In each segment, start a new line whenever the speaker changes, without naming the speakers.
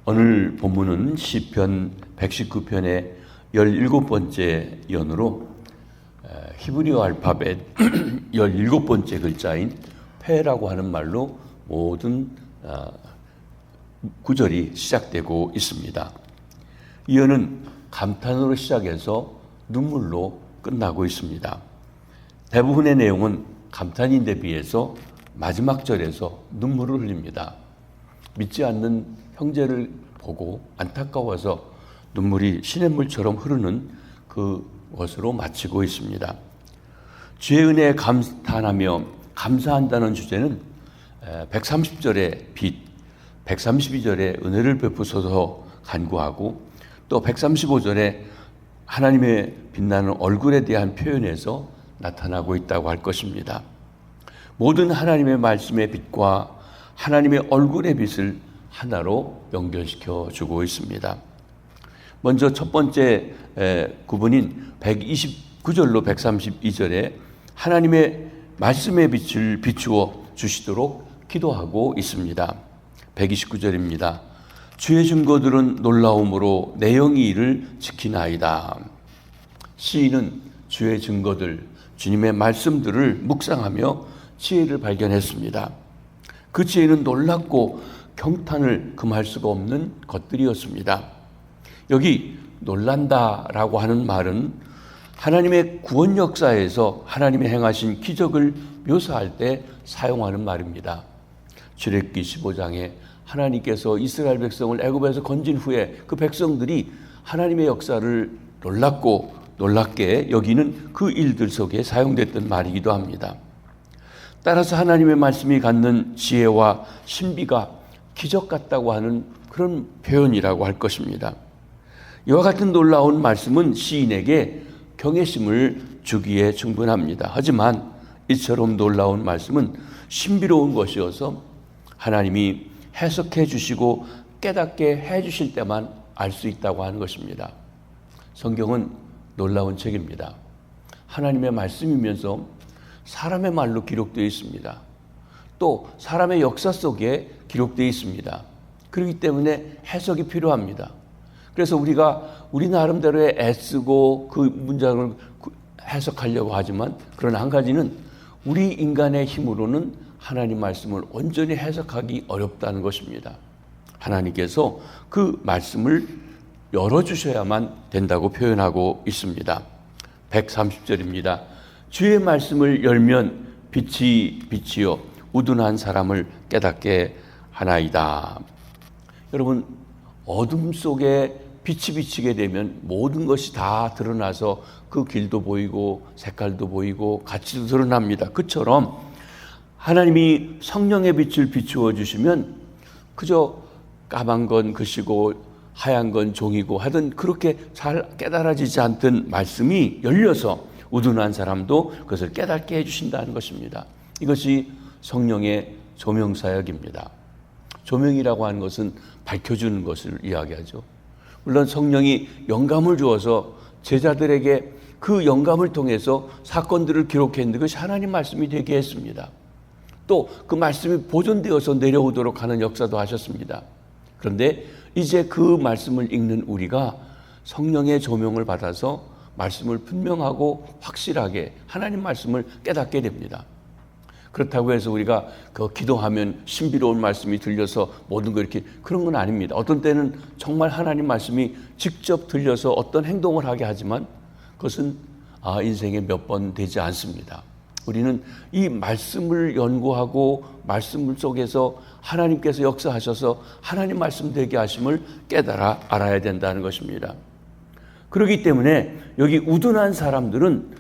오늘 본문은 시편 119편의 17번째 연으로 히브리어 알파벳 17번째 글자인 페라고 하는 말로 모든 구절이 시작되고 있습니다. 이 연은 감탄으로 시작해서 눈물로 끝나고 있습니다. 대부분의 내용은 감탄인데 비해서 마지막 절에서 눈물을 흘립니다. 믿지 않는 형제를 보고 안타까워서 눈물이 시냇물처럼 흐르는 그것으로 마치고 있습니다. 주의 은혜에 감탄하며 감사한다는 주제는 130절의 빛, 132절의 은혜를 베푸소서 간구하고 또 135절에 하나님의 빛나는 얼굴에 대한 표현에서 나타나고 있다고 할 것입니다. 모든 하나님의 말씀의 빛과 하나님의 얼굴의 빛을 하나로 연결시켜 주고 있습니다. 먼저 첫 번째 구분인 129절로 132절에 하나님의 말씀의 빛을 비추어 주시도록 기도하고 있습니다. 129절입니다. 주의 증거들은 놀라움으로 내 영이 이를 지키나이다. 시인은 주의 증거들, 주님의 말씀들을 묵상하며 지혜를 발견했습니다. 그 지혜는 놀랍고 경탄을 금할 수가 없는 것들이었습니다. 여기 놀란다라고 하는 말은 하나님의 구원 역사에서 하나님의 행하신 기적을 묘사할 때 사용하는 말입니다. 출애굽기 15장에 하나님께서 이스라엘 백성을 애굽에서 건진 후에 그 백성들이 하나님의 역사를 놀랍게 여기는 그 일들 속에 사용됐던 말이기도 합니다. 따라서 하나님의 말씀이 갖는 지혜와 신비가 기적 같다고 하는 그런 표현이라고 할 것입니다. 이와 같은 놀라운 말씀은 시인에게 경외심을 주기에 충분합니다. 하지만 이처럼 놀라운 말씀은 신비로운 것이어서 하나님이 해석해 주시고 깨닫게 해 주실 때만 알 수 있다고 하는 것입니다. 성경은 놀라운 책입니다. 하나님의 말씀이면서 사람의 말로 기록되어 있습니다. 또 사람의 역사 속에 기록되어 있습니다. 그렇기 때문에 해석이 필요합니다. 그래서 우리가 우리 나름대로 애쓰고 그 문장을 해석하려고 하지만 그러나 한 가지는 우리 인간의 힘으로는 하나님 말씀을 온전히 해석하기 어렵다는 것입니다. 하나님께서 그 말씀을 열어주셔야만 된다고 표현하고 있습니다. 130절입니다. 주의 말씀을 열면 빛이요 우둔한 사람을 깨닫게 하나이다. 여러분, 어둠 속에 빛이 비치게 되면 모든 것이 다 드러나서 그 길도 보이고 색깔도 보이고 가치도 드러납니다. 그처럼 하나님이 성령의 빛을 비추어 주시면 그저 까만 건 글씨고 하얀 건 종이고 하든 그렇게 잘 깨달아지지 않던 말씀이 열려서 우둔한 사람도 그것을 깨닫게 해주신다는 것입니다. 이것이 성령의 조명사역입니다. 조명이라고 하는 것은 밝혀주는 것을 이야기하죠. 물론 성령이 영감을 주어서 제자들에게 그 영감을 통해서 사건들을 기록했는데 그것이 하나님 말씀이 되게 했습니다. 또 그 말씀이 보존되어서 내려오도록 하는 역사도 하셨습니다. 그런데 이제 그 말씀을 읽는 우리가 성령의 조명을 받아서 말씀을 분명하고 확실하게 하나님 말씀을 깨닫게 됩니다. 그렇다고 해서 우리가 그 기도하면 신비로운 말씀이 들려서 모든 거 이렇게 그런 건 아닙니다. 어떤 때는 정말 하나님 말씀이 직접 들려서 어떤 행동을 하게 하지만 그것은 인생에 몇 번 되지 않습니다. 우리는 이 말씀을 연구하고 말씀 속에서 하나님께서 역사하셔서 하나님 말씀 되게 하심을 깨달아 알아야 된다는 것입니다. 그렇기 때문에 여기 우둔한 사람들은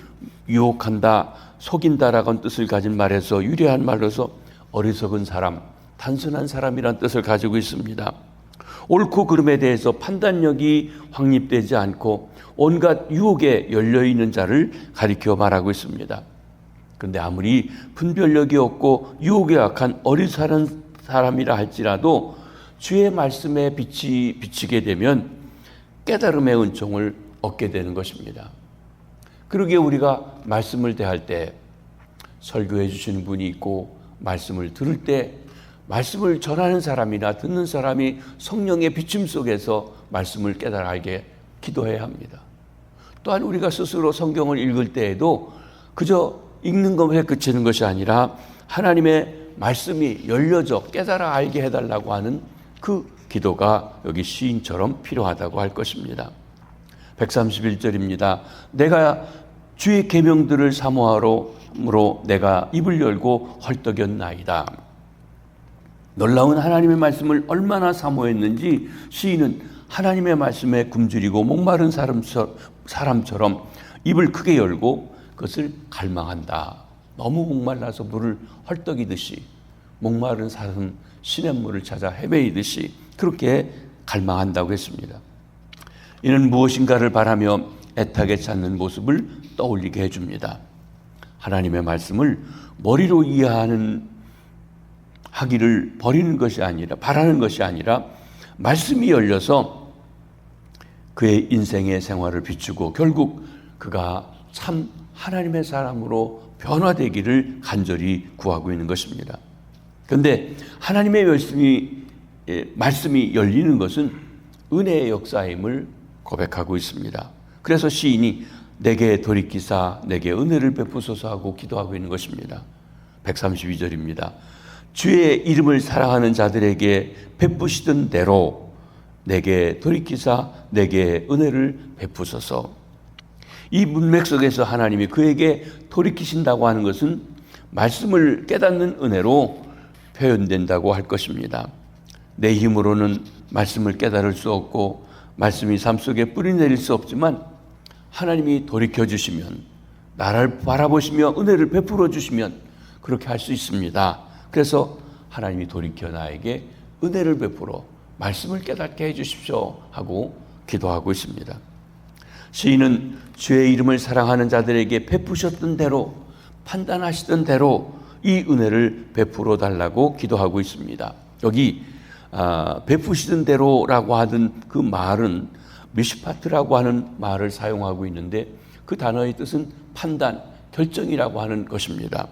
유혹한다, 속인다라고 하는 뜻을 가진 말에서 유래한 말로서 어리석은 사람, 단순한 사람이란 뜻을 가지고 있습니다. 옳고 그름에 대해서 판단력이 확립되지 않고 온갖 유혹에 열려있는 자를 가리켜 말하고 있습니다. 그런데 아무리 분별력이 없고 유혹에 약한 어리석은 사람이라 할지라도 주의 말씀에 빛이 비치게 되면 깨달음의 은총을 얻게 되는 것입니다. 그러기에 우리가 말씀을 대할 때 설교해 주시는 분이 있고 말씀을 들을 때 말씀을 전하는 사람이나 듣는 사람이 성령의 비춤 속에서 말씀을 깨달아 알게 기도해야 합니다. 또한 우리가 스스로 성경을 읽을 때에도 그저 읽는 것에 그치는 것이 아니라 하나님의 말씀이 열려져 깨달아 알게 해달라고 하는 그 기도가 여기 시인처럼 필요하다고 할 것입니다. 131절입니다. 내가 주의 계명들을 사모하므로 내가 입을 열고 헐떡였나이다. 놀라운 하나님의 말씀을 얼마나 사모했는지 시인은 하나님의 말씀에 굶주리고 목마른 사람처럼 입을 크게 열고 그것을 갈망한다. 너무 목말라서 물을 헐떡이듯이 목마른 사람 시냇물을 찾아 헤매이듯이 그렇게 갈망한다고 했습니다. 이는 무엇인가를 바라며 애타게 찾는 모습을 떠올리게 해줍니다. 하나님의 말씀을 머리로 하기를 버리는 것이 아니라 바라는 것이 아니라 말씀이 열려서 그의 인생의 생활을 비추고 결국 그가 참 하나님의 사람으로 변화되기를 간절히 구하고 있는 것입니다. 그런데 하나님의 말씀이 열리는 것은 은혜의 역사임을 고백하고 있습니다. 그래서 시인이 내게 돌이키사 내게 은혜를 베푸소서 하고 기도하고 있는 것입니다. 132절입니다. 주의 이름을 사랑하는 자들에게 베푸시던 대로 내게 돌이키사 내게 은혜를 베푸소서. 이 문맥 속에서 하나님이 그에게 돌이키신다고 하는 것은 말씀을 깨닫는 은혜로 표현된다고 할 것입니다. 내 힘으로는 말씀을 깨달을 수 없고 말씀이 삶 속에 뿌리내릴 수 없지만 하나님이 돌이켜주시면 나를 바라보시며 은혜를 베풀어 주시면 그렇게 할 수 있습니다. 그래서 하나님이 돌이켜 나에게 은혜를 베풀어 말씀을 깨닫게 해주십시오 하고 기도하고 있습니다. 시인은 주의 이름을 사랑하는 자들에게 베푸셨던 대로 판단하시던 대로 이 은혜를 베풀어 달라고 기도하고 있습니다. 여기 베푸시던 대로라고 하던 그 말은 미시파트라고 하는 말을 사용하고 있는데 그 단어의 뜻은 판단, 결정이라고 하는 것입니다.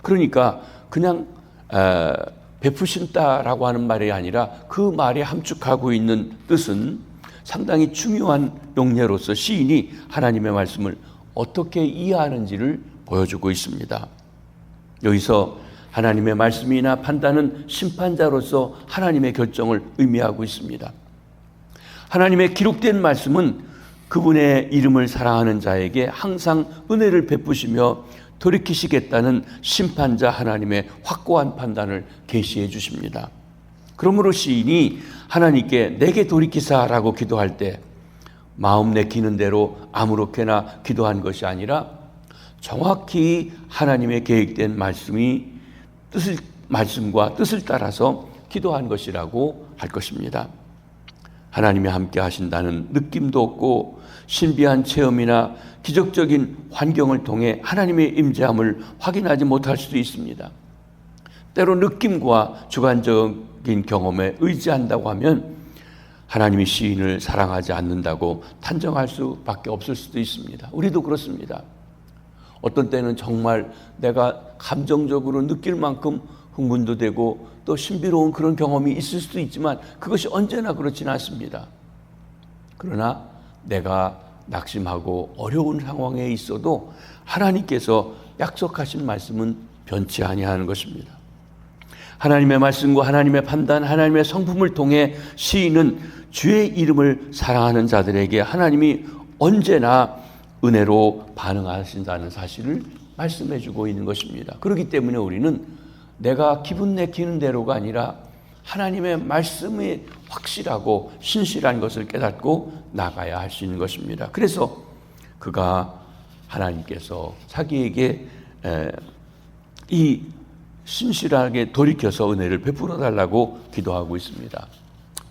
그러니까 그냥 베푸신다라고 하는 말이 아니라 그 말에 함축하고 있는 뜻은 상당히 중요한 용례로서 시인이 하나님의 말씀을 어떻게 이해하는지를 보여주고 있습니다. 여기서 하나님의 말씀이나 판단은 심판자로서 하나님의 결정을 의미하고 있습니다. 하나님의 기록된 말씀은 그분의 이름을 사랑하는 자에게 항상 은혜를 베푸시며 돌이키시겠다는 심판자 하나님의 확고한 판단을 계시해 주십니다. 그러므로 시인이 하나님께 내게 돌이키사라고 기도할 때 마음 내키는 대로 아무렇게나 기도한 것이 아니라 정확히 하나님의 계획된 말씀과 뜻을 따라서 기도한 것이라고 할 것입니다. 하나님이 함께 하신다는 느낌도 없고 신비한 체험이나 기적적인 환경을 통해 하나님의 임재함을 확인하지 못할 수도 있습니다. 때로 느낌과 주관적인 경험에 의지한다고 하면 하나님이 시인을 사랑하지 않는다고 단정할 수밖에 없을 수도 있습니다. 우리도 그렇습니다. 어떤 때는 정말 내가 감정적으로 느낄 만큼 흥분도 되고 또 신비로운 그런 경험이 있을 수도 있지만 그것이 언제나 그렇지는 않습니다. 그러나 내가 낙심하고 어려운 상황에 있어도 하나님께서 약속하신 말씀은 변치 아니하는 것입니다. 하나님의 말씀과 하나님의 판단, 하나님의 성품을 통해 시인은 주의 이름을 사랑하는 자들에게 하나님이 언제나 은혜로 반응하신다는 사실을 말씀해주고 있는 것입니다. 그렇기 때문에 우리는 내가 기분 내키는 대로가 아니라 하나님의 말씀이 확실하고 신실한 것을 깨닫고 나가야 할 수 있는 것입니다. 그래서 그가 하나님께서 자기에게 이 신실하게 돌이켜서 은혜를 베풀어 달라고 기도하고 있습니다.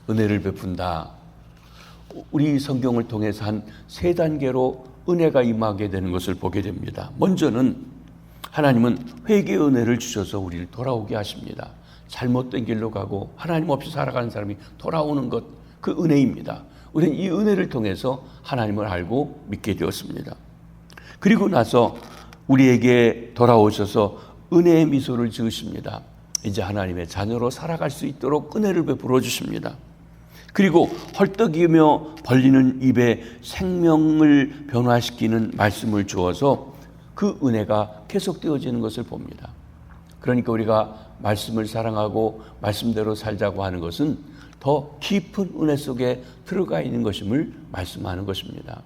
은혜를 베푼다. 우리 성경을 통해서 한 세 단계로 은혜가 임하게 되는 것을 보게 됩니다. 먼저는 하나님은 회개의 은혜를 주셔서 우리를 돌아오게 하십니다. 잘못된 길로 가고 하나님 없이 살아가는 사람이 돌아오는 것, 그 은혜입니다. 우리는 이 은혜를 통해서 하나님을 알고 믿게 되었습니다. 그리고 나서 우리에게 돌아오셔서 은혜의 미소를 지으십니다. 이제 하나님의 자녀로 살아갈 수 있도록 은혜를 베풀어 주십니다. 그리고 헐떡이며 벌리는 입에 생명을 변화시키는 말씀을 주어서 그 은혜가 계속되어지는 것을 봅니다. 그러니까 우리가 말씀을 사랑하고 말씀대로 살자고 하는 것은 더 깊은 은혜 속에 들어가 있는 것임을 말씀하는 것입니다.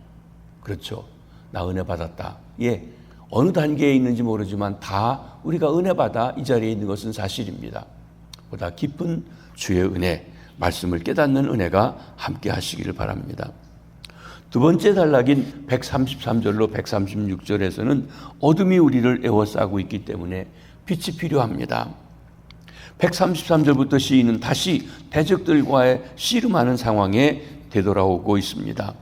그렇죠. 나 은혜 받았다. 예, 어느 단계에 있는지 모르지만 다 우리가 은혜 받아 이 자리에 있는 것은 사실입니다. 보다 깊은 주의 은혜, 말씀을 깨닫는 은혜가 함께 하시기를 바랍니다. 두 번째 단락인 133절로 136절에서는 어둠이 우리를 에워싸고 있기 때문에 빛이 필요합니다. 133절부터 시인은 다시 대적들과의 씨름하는 상황에 되돌아오고 있습니다.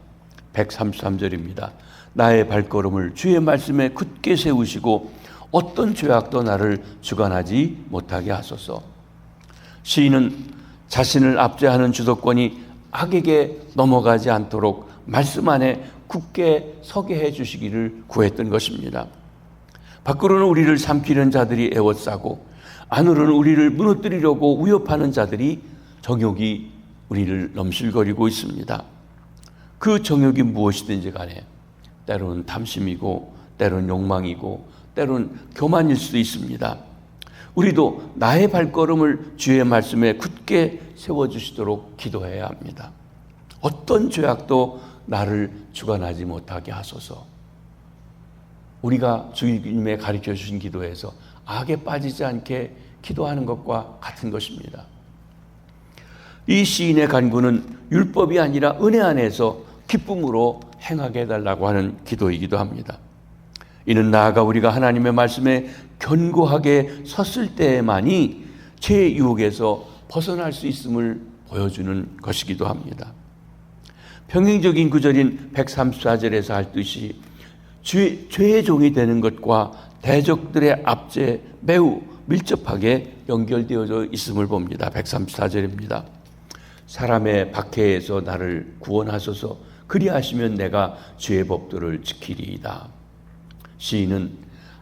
133절입니다. 나의 발걸음을 주의 말씀에 굳게 세우시고 어떤 죄악도 나를 주관하지 못하게 하소서. 시인은 자신을 압제하는 주도권이 악에게 넘어가지 않도록 말씀 안에 굳게 서게 해주시기를 구했던 것입니다. 밖으로는 우리를 삼키려는 자들이 에워싸고 안으로는 우리를 무너뜨리려고 위협하는 자들이 정욕이 우리를 넘실거리고 있습니다. 그 정욕이 무엇이든지 간에 때로는 탐심이고 때로는 욕망이고 때로는 교만일 수도 있습니다. 우리도 나의 발걸음을 주의 말씀에 굳게 세워주시도록 기도해야 합니다. 어떤 죄악도 나를 주관하지 못하게 하소서. 우리가 주님의 가르쳐 주신 기도에서 악에 빠지지 않게 기도하는 것과 같은 것입니다. 이 시인의 간구는 율법이 아니라 은혜 안에서 기쁨으로 행하게 해달라고 하는 기도이기도 합니다. 이는 나아가 우리가 하나님의 말씀에 견고하게 섰을 때만이 죄의 유혹에서 벗어날 수 있음을 보여주는 것이기도 합니다. 평행적인 구절인 134절에서 할 듯이 죄의 종이 되는 것과 대적들의 압제 매우 밀접하게 연결되어져 있음을 봅니다. 134절입니다. 사람의 박해에서 나를 구원하소서. 그리하시면 내가 주의 법도를 지키리이다. 시인은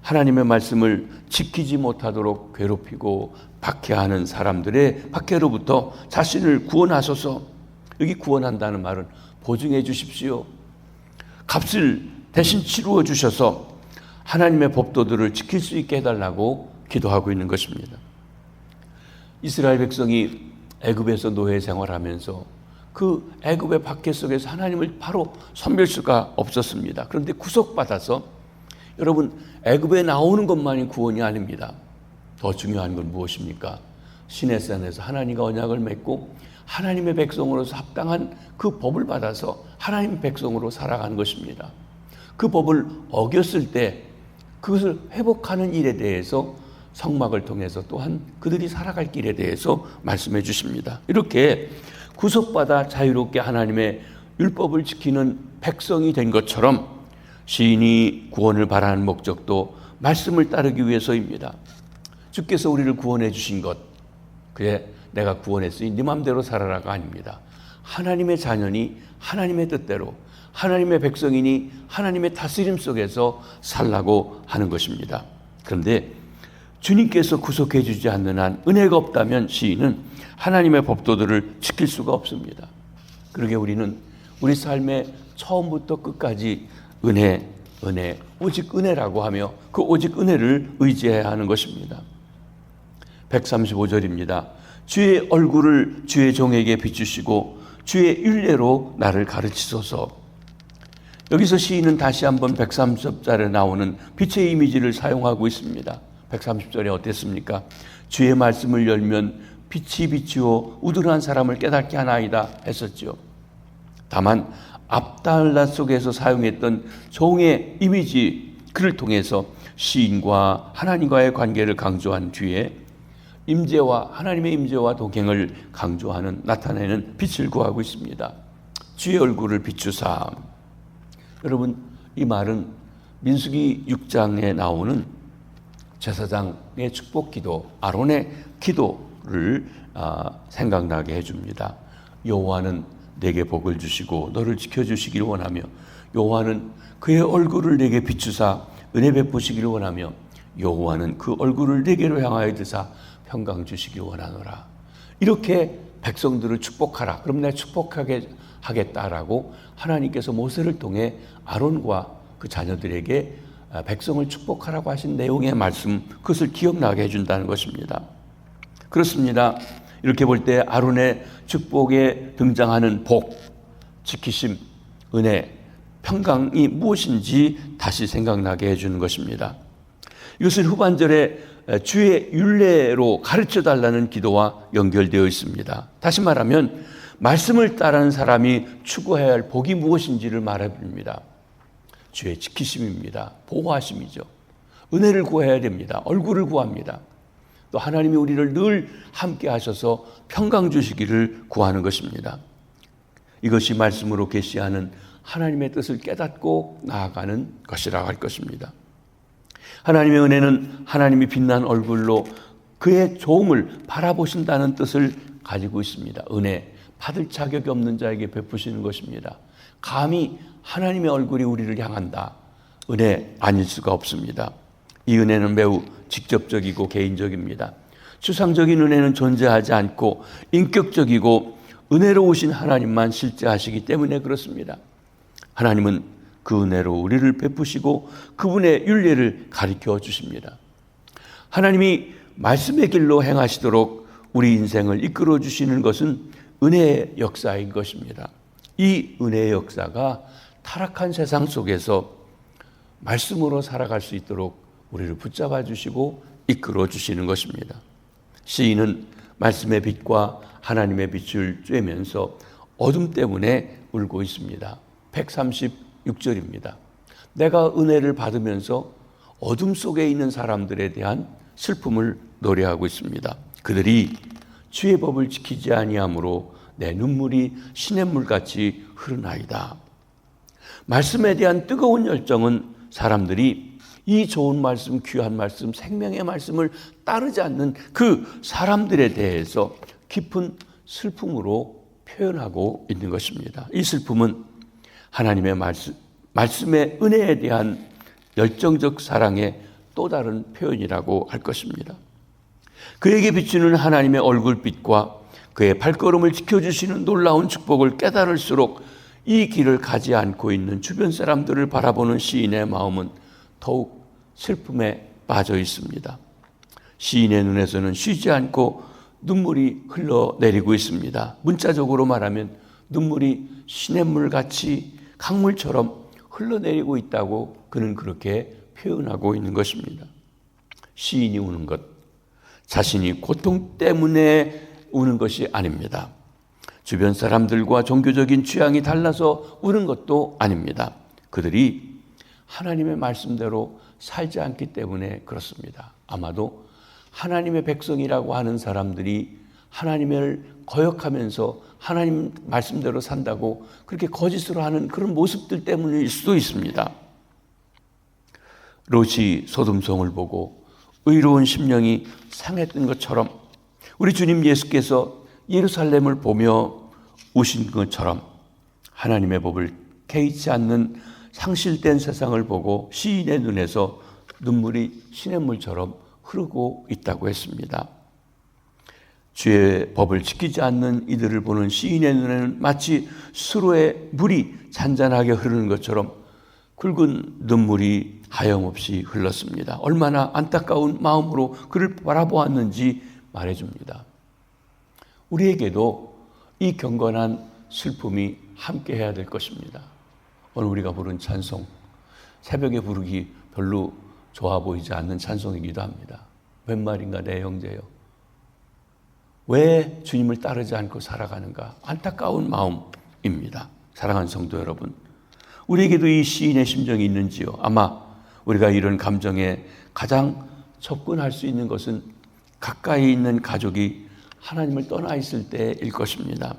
하나님의 말씀을 지키지 못하도록 괴롭히고 박해하는 사람들의 박해로부터 자신을 구원하소서. 여기 구원한다는 말은 보증해 주십시오. 값을 대신 치루어 주셔서 하나님의 법도들을 지킬 수 있게 해달라고 기도하고 있는 것입니다. 이스라엘 백성이 애굽에서 노예 생활하면서 그 애굽의 박해 속에서 하나님을 바로 섬길 수가 없었습니다. 그런데 구속받아서 여러분, 애굽에 나오는 것만이 구원이 아닙니다. 더 중요한 건 무엇입니까? 시내산에서 하나님과 언약을 맺고 하나님의 백성으로서 합당한 그 법을 받아서 하나님의 백성으로 살아가는 것입니다. 그 법을 어겼을 때 그것을 회복하는 일에 대해서 성막을 통해서 또한 그들이 살아갈 길에 대해서 말씀해 주십니다. 이렇게 구속받아 자유롭게 하나님의 율법을 지키는 백성이 된 것처럼 시인이 구원을 바라는 목적도 말씀을 따르기 위해서입니다. 주께서 우리를 구원해 주신 것, 그래 내가 구원했으니 네 맘대로 살아라가 아닙니다. 하나님의 자녀니 하나님의 뜻대로, 하나님의 백성이니 하나님의 다스림 속에서 살라고 하는 것입니다. 그런데 주님께서 구속해 주지 않는 한 은혜가 없다면 시인은 하나님의 법도들을 지킬 수가 없습니다. 그러게 우리는 우리 삶의 처음부터 끝까지 은혜, 오직 은혜라고 하며 그 오직 은혜를 의지해야 하는 것입니다. 135절입니다. 주의 얼굴을 주의 종에게 비추시고 주의 율례로 나를 가르치소서. 여기서 시인은 다시 한번 130절에 나오는 빛의 이미지를 사용하고 있습니다. 130절에 어땠습니까? 주의 말씀을 열면 빛이 비추어 우둔한 사람을 깨닫게 하나이다 했었죠. 다만 압달라 속에서 사용했던 종의 이미지, 그를 통해서 시인과 하나님과의 관계를 강조한 뒤에 하나님의 임재와 동행을 강조하는, 나타내는 빛을 구하고 있습니다. 주의 얼굴을 비추사. 여러분, 이 말은 민수기 6장에 나오는 제사장의 축복기도, 아론의 기도를 생각나게 해줍니다. 여호와는 내게 복을 주시고 너를 지켜주시기를 원하며, 여호와는 그의 얼굴을 내게 비추사 은혜 베푸시기를 원하며, 여호와는 그 얼굴을 내게로 향하여 드사 평강 주시기 원하노라. 이렇게 백성들을 축복하라. 그럼 내가 축복하게 하겠다라고 하나님께서 모세를 통해 아론과 그 자녀들에게 백성을 축복하라고 하신 내용의 말씀, 그것을 기억나게 해준다는 것입니다. 그렇습니다. 이렇게 볼 때 아론의 축복에 등장하는 복, 지키심, 은혜, 평강이 무엇인지 다시 생각나게 해주는 것입니다. 이것은 후반절에 주의 율례로 가르쳐달라는 기도와 연결되어 있습니다. 다시 말하면 말씀을 따르는 사람이 추구해야 할 복이 무엇인지를 말해줍니다. 주의 지키심입니다. 보호하심이죠. 은혜를 구해야 됩니다. 얼굴을 구합니다. 또 하나님이 우리를 늘 함께 하셔서 평강 주시기를 구하는 것입니다. 이것이 말씀으로 계시하는 하나님의 뜻을 깨닫고 나아가는 것이라고 할 것입니다. 하나님의 은혜는 하나님이 빛난 얼굴로 그의 종을 바라보신다는 뜻을 가지고 있습니다. 은혜, 받을 자격이 없는 자에게 베푸시는 것입니다. 감히 하나님의 얼굴이 우리를 향한다. 은혜 아닐 수가 없습니다. 이 은혜는 매우 직접적이고 개인적입니다. 추상적인 은혜는 존재하지 않고 인격적이고 은혜로우신 하나님만 실제하시기 때문에 그렇습니다. 하나님은 그 은혜로 우리를 베푸시고 그분의 율례를 가르쳐 주십니다. 하나님이 말씀의 길로 행하시도록 우리 인생을 이끌어 주시는 것은 은혜의 역사인 것입니다. 이 은혜의 역사가 타락한 세상 속에서 말씀으로 살아갈 수 있도록 우리를 붙잡아 주시고 이끌어 주시는 것입니다. 시인은 말씀의 빛과 하나님의 빛을 쬐면서 어둠 때문에 울고 있습니다. 136절입니다. 내가 은혜를 받으면서 어둠 속에 있는 사람들에 대한 슬픔을 노래하고 있습니다. 그들이 주의 법을 지키지 아니하므로 내 눈물이 시냇물같이 흐르나이다. 말씀에 대한 뜨거운 열정은 사람들이 이 좋은 말씀, 귀한 말씀, 생명의 말씀을 따르지 않는 그 사람들에 대해서 깊은 슬픔으로 표현하고 있는 것입니다. 이 슬픔은 하나님의 말씀의 은혜에 대한 열정적 사랑의 또 다른 표현이라고 할 것입니다. 그에게 비추는 하나님의 얼굴빛과 그의 발걸음을 지켜주시는 놀라운 축복을 깨달을수록 이 길을 가지 않고 있는 주변 사람들을 바라보는 시인의 마음은 더욱 슬픔에 빠져 있습니다. 시인의 눈에서는 쉬지 않고 눈물이 흘러내리고 있습니다. 문자적으로 말하면 눈물이 시냇물같이 강물처럼 흘러내리고 있다고 그는 그렇게 표현하고 있는 것입니다. 시인이 우는 것, 자신이 고통 때문에 우는 것이 아닙니다. 주변 사람들과 종교적인 취향이 달라서 우는 것도 아닙니다. 그들이 하나님의 말씀대로 살지 않기 때문에 그렇습니다. 아마도 하나님의 백성이라고 하는 사람들이 하나님을 거역하면서 하나님 말씀대로 산다고 그렇게 거짓으로 하는 그런 모습들 때문일 수도 있습니다. 롯이 소돔성을 보고 의로운 심령이 상했던 것처럼 우리 주님 예수께서 예루살렘을 보며 우신 것처럼 하나님의 법을 개의치 않는 상실된 세상을 보고 시인의 눈에서 눈물이 시냇물처럼 흐르고 있다고 했습니다. 주의 법을 지키지 않는 이들을 보는 시인의 눈에는 마치 수로에 물이 잔잔하게 흐르는 것처럼 굵은 눈물이 하염없이 흘렀습니다. 얼마나 안타까운 마음으로 그를 바라보았는지 말해줍니다. 우리에게도 이 경건한 슬픔이 함께 해야 될 것입니다. 오늘 우리가 부른 찬송, 새벽에 부르기 별로 좋아 보이지 않는 찬송이기도 합니다. 웬 말인가 내 형제여, 왜 주님을 따르지 않고 살아가는가? 안타까운 마음입니다. 사랑하는 성도 여러분, 우리에게도 이 시인의 심정이 있는지요? 아마 우리가 이런 감정에 가장 접근할 수 있는 것은 가까이 있는 가족이 하나님을 떠나 있을 때일 것입니다.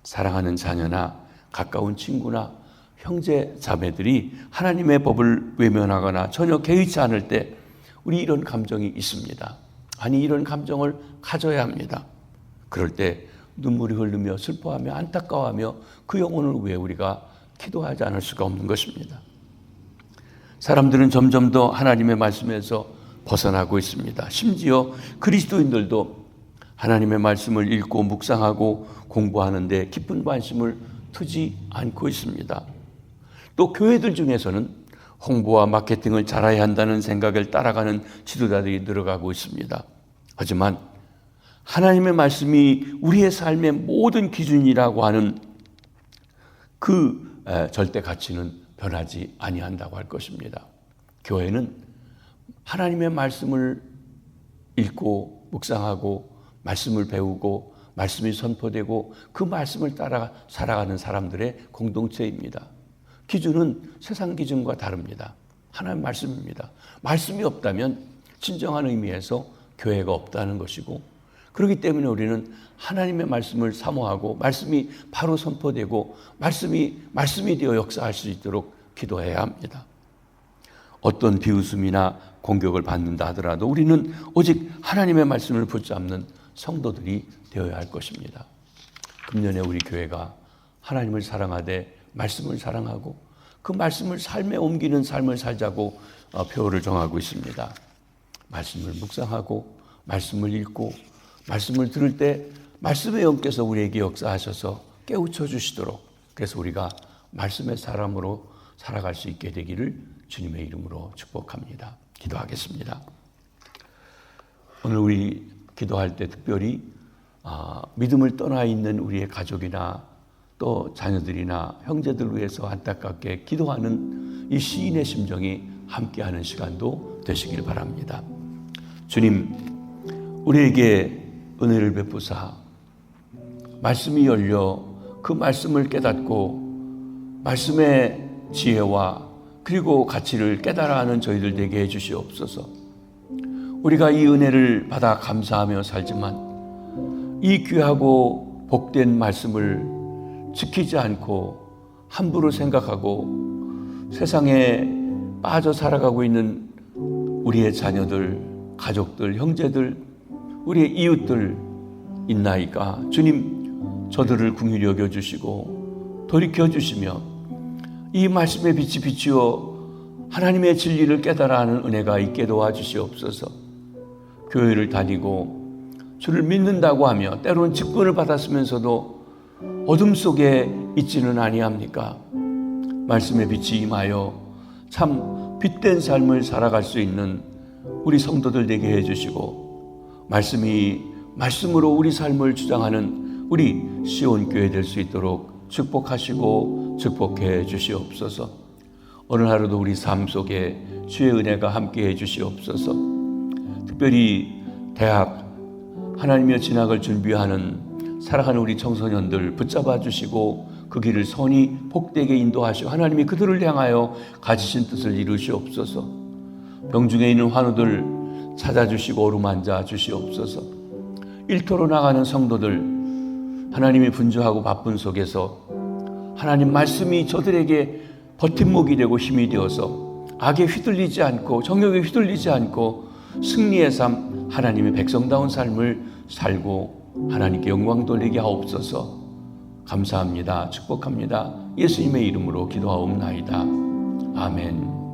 사랑하는 자녀나 가까운 친구나 형제 자매들이 하나님의 법을 외면하거나 전혀 개의치 않을 때 우리 이런 감정이 있습니다. 아니, 이런 감정을 가져야 합니다. 그럴 때 눈물이 흐르며 슬퍼하며 안타까워하며 그 영혼을 위해 우리가 기도하지 않을 수가 없는 것입니다. 사람들은 점점 더 하나님의 말씀에서 벗어나고 있습니다. 심지어 그리스도인들도 하나님의 말씀을 읽고 묵상하고 공부하는데 깊은 관심을 두지 않고 있습니다. 또 교회들 중에서는 홍보와 마케팅을 잘해야 한다는 생각을 따라가는 지도자들이 늘어가고 있습니다. 하지만 하나님의 말씀이 우리의 삶의 모든 기준이라고 하는 그 절대 가치는 변하지 아니한다고 할 것입니다. 교회는 하나님의 말씀을 읽고 묵상하고 말씀을 배우고 말씀이 선포되고 그 말씀을 따라 살아가는 사람들의 공동체입니다. 기준은 세상 기준과 다릅니다. 하나님의 말씀입니다. 말씀이 없다면 진정한 의미에서 교회가 없다는 것이고, 그렇기 때문에 우리는 하나님의 말씀을 사모하고 말씀이 바로 선포되고 말씀이 되어 역사할 수 있도록 기도해야 합니다. 어떤 비웃음이나 공격을 받는다 하더라도 우리는 오직 하나님의 말씀을 붙잡는 성도들이 되어야 할 것입니다. 금년에 우리 교회가 하나님을 사랑하되 말씀을 사랑하고 그 말씀을 삶에 옮기는 삶을 살자고 표어를 정하고 있습니다. 말씀을 묵상하고 말씀을 읽고 말씀을 들을 때 말씀의 영께서 우리에게 역사하셔서 깨우쳐 주시도록, 그래서 우리가 말씀의 사람으로 살아갈 수 있게 되기를 주님의 이름으로 축복합니다. 기도하겠습니다. 오늘 우리 기도할 때 특별히 믿음을 떠나 있는 우리의 가족이나 또 자녀들이나 형제들을 위해서 안타깝게 기도하는 이 시인의 심정이 함께하는 시간도 되시길 바랍니다. 주님, 우리에게 은혜를 베푸사 말씀이 열려 그 말씀을 깨닫고 말씀의 지혜와 그리고 가치를 깨달아하는 저희들 되게 해주시옵소서. 우리가 이 은혜를 받아 감사하며 살지만 이 귀하고 복된 말씀을 지키지 않고 함부로 생각하고 세상에 빠져 살아가고 있는 우리의 자녀들, 가족들, 형제들, 우리의 이웃들 있나이까 주님, 저들을 긍휼히 여겨주시고 돌이켜주시며 이 말씀의 빛이 비추어 하나님의 진리를 깨달아 하는 은혜가 있게 도와주시옵소서. 교회를 다니고 주를 믿는다고 하며 때로는 직분을 받았으면서도 어둠 속에 있지는 아니합니까? 말씀의 빛이 임하여 참 빛된 삶을 살아갈 수 있는 우리 성도들 되게 해주시고 말씀으로 우리 삶을 주장하는 우리 시온교회 될 수 있도록 축복하시고 축복해 주시옵소서. 오늘 하루도 우리 삶 속에 주의 은혜가 함께 해 주시옵소서. 특별히 대학, 하나님의 진학을 준비하는 사랑하는 우리 청소년들 붙잡아 주시고 그 길을 선히 복되게 인도하시고 하나님이 그들을 향하여 가지신 뜻을 이루시옵소서. 병중에 있는 환우들 찾아주시고 어루만져 주시옵소서. 일터로 나가는 성도들 하나님이 분주하고 바쁜 속에서 하나님 말씀이 저들에게 버팀목이 되고 힘이 되어서 악에 휘둘리지 않고 정욕에 휘둘리지 않고 승리의 삶, 하나님의 백성다운 삶을 살고 하나님께 영광 돌리게 하옵소서. 감사합니다. 축복합니다. 예수님의 이름으로 기도하옵나이다. 아멘.